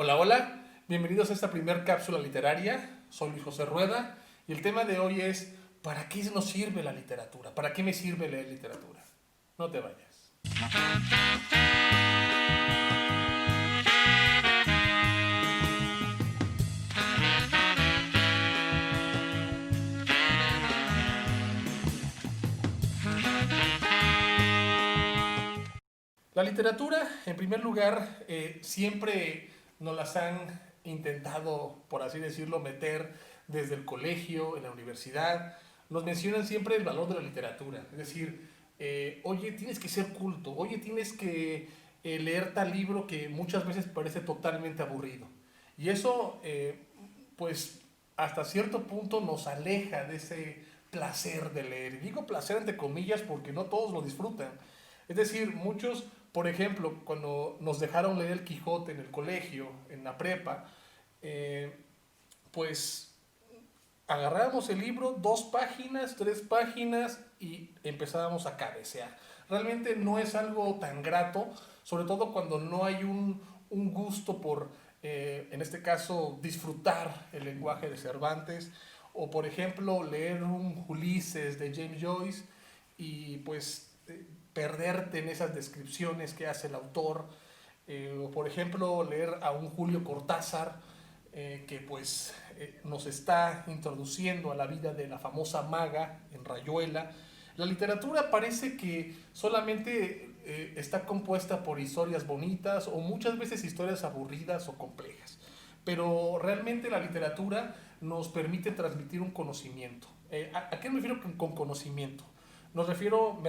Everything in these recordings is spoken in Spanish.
Hola, hola, bienvenidos a esta primer cápsula literaria. Soy Luis José Rueda y el tema de hoy es ¿para qué nos sirve la literatura? ¿Para qué me sirve leer literatura? No te vayas. La literatura, en primer lugar, siempre nos las han intentado, por así decirlo, meter desde el colegio, en la universidad. Nos mencionan siempre el valor de la literatura. Es decir, oye, tienes que ser culto, oye, tienes que leer tal libro que muchas veces parece totalmente aburrido. Y eso, pues, hasta cierto punto nos aleja de ese placer de leer. Y digo placer entre comillas porque no todos lo disfrutan. Es decir, muchos, por ejemplo, cuando nos dejaron leer el Quijote en el colegio, en la prepa, eh, pues agarrábamos el libro, 2 páginas, 3 páginas y empezábamos a cabecear. Realmente no es algo tan grato, sobre todo cuando no hay un gusto por, en este caso, disfrutar el lenguaje de Cervantes, o por ejemplo leer un Ulises de James Joyce y pues perderte en esas descripciones que hace el autor, o por ejemplo leer a un Julio Cortázar que pues nos está introduciendo a la vida de la famosa maga en Rayuela. La literatura parece que solamente está compuesta por historias bonitas o muchas veces historias aburridas o complejas, pero realmente la literatura nos permite transmitir un conocimiento. ¿A qué me refiero con conocimiento? Me refiero,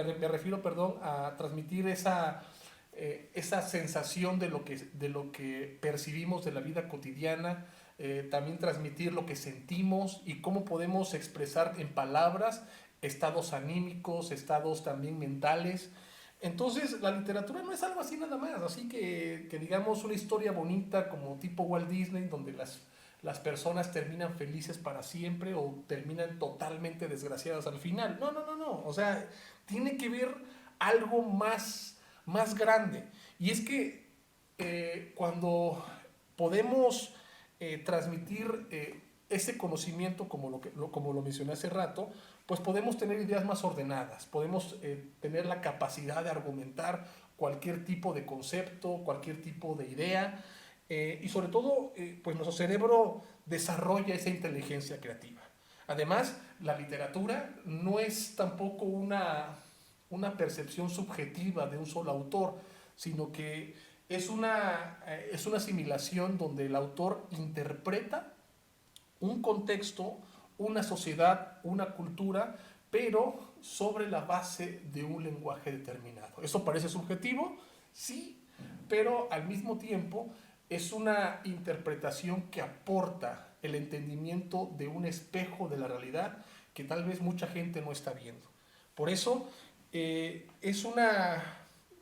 perdón, a transmitir esa sensación de lo que percibimos de la vida cotidiana, también transmitir lo que sentimos y cómo podemos expresar en palabras estados anímicos, estados también mentales. Entonces, la literatura no es algo así nada más, así que digamos una historia bonita como tipo Walt Disney, donde las personas terminan felices para siempre o terminan totalmente desgraciadas al final. No, no, no, no. O sea, tiene que ver algo más grande. Y es que cuando podemos transmitir ese conocimiento, como lo mencioné hace rato, pues podemos tener ideas más ordenadas, podemos tener la capacidad de argumentar cualquier tipo de concepto, cualquier tipo de idea, y sobre todo, pues nuestro cerebro desarrolla esa inteligencia creativa. Además, la literatura no es tampoco una percepción subjetiva de un solo autor, sino que es una asimilación donde el autor interpreta un contexto, una sociedad, una cultura, pero sobre la base de un lenguaje determinado. ¿Eso parece subjetivo? Sí, pero al mismo tiempo es una interpretación que aporta el entendimiento de un espejo de la realidad que tal vez mucha gente no está viendo. Por eso es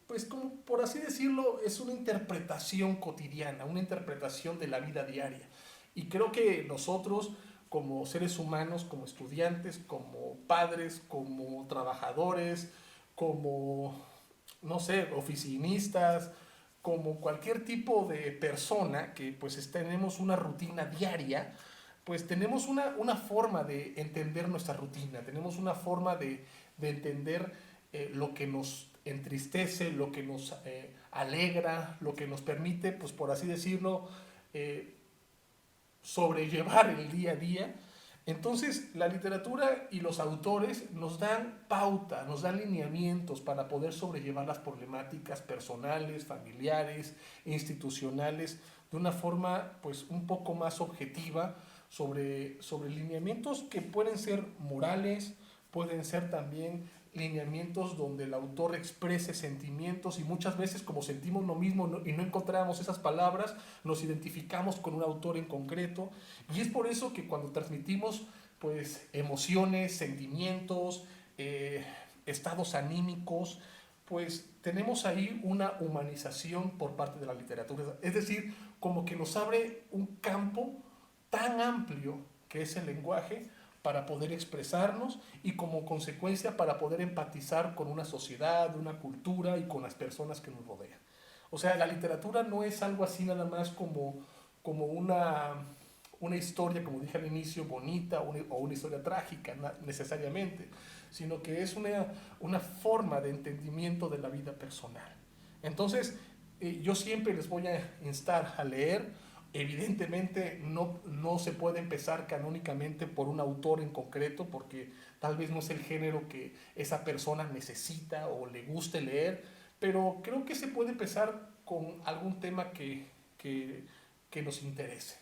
pues como por así decirlo, es una interpretación cotidiana, una interpretación de la vida diaria. Y creo que nosotros, como seres humanos, como estudiantes, como padres, como trabajadores, como, no sé, oficinistas, como cualquier tipo de persona que pues tenemos una rutina diaria, pues tenemos una forma de entender nuestra rutina, tenemos una forma de entender lo que nos entristece, lo que nos alegra, lo que nos permite, pues por así decirlo, eh, sobrellevar el día a día. Entonces, la literatura y los autores nos dan pauta, nos dan lineamientos para poder sobrellevar las problemáticas personales, familiares, institucionales, de una forma pues un poco más objetiva sobre lineamientos que pueden ser morales, pueden ser también lineamientos donde el autor exprese sentimientos y muchas veces como sentimos lo mismo y no encontramos esas palabras, nos identificamos con un autor en concreto y es por eso que cuando transmitimos pues emociones, sentimientos, estados anímicos, pues tenemos ahí una humanización por parte de la literatura. Es decir, como que nos abre un campo tan amplio que es el lenguaje para poder expresarnos y como consecuencia para poder empatizar con una sociedad, una cultura y con las personas que nos rodean. O sea, la literatura no es algo así nada más como una historia, como dije al inicio, bonita o una historia trágica necesariamente, sino que es una forma de entendimiento de la vida personal. Entonces, yo siempre les voy a instar a leer. Evidentemente no se puede empezar canónicamente por un autor en concreto, porque tal vez no es el género que esa persona necesita o le guste leer, pero creo que se puede empezar con algún tema que nos interese,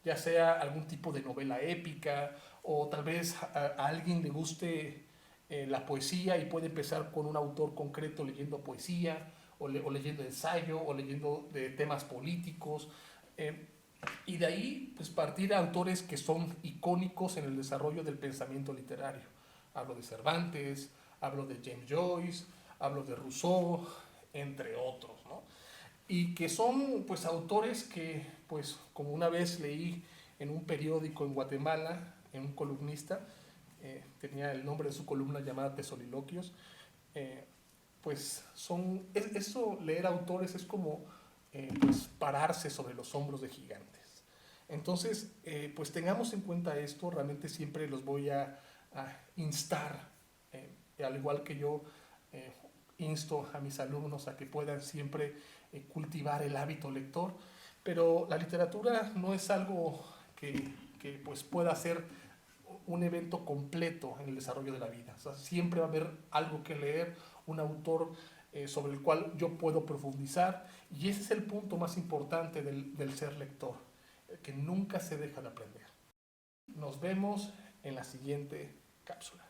ya sea algún tipo de novela épica, o tal vez a alguien le guste la poesía y puede empezar con un autor concreto leyendo poesía, o leyendo ensayo, o leyendo de temas políticos. Eh, y de ahí, pues partir a autores que son icónicos en el desarrollo del pensamiento literario. Hablo de Cervantes, hablo de James Joyce, hablo de Rousseau, entre otros, ¿no? Y que son, pues, autores que, pues, como una vez leí en un periódico en Guatemala, en un columnista, tenía el nombre de su columna llamada Tesoliloquios, eh, pues eso, leer autores es como pues pararse sobre los hombros de gigantes. Entonces, pues tengamos en cuenta esto, realmente siempre los voy a instar, al igual que yo eh, insto a mis alumnos a que puedan siempre cultivar el hábito lector, pero la literatura no es algo que pues pueda ser un evento completo en el desarrollo de la vida. O sea, siempre va a haber algo que leer, un autor sobre el cual yo puedo profundizar, y ese es el punto más importante del ser lector, que nunca se deja de aprender. Nos vemos en la siguiente cápsula.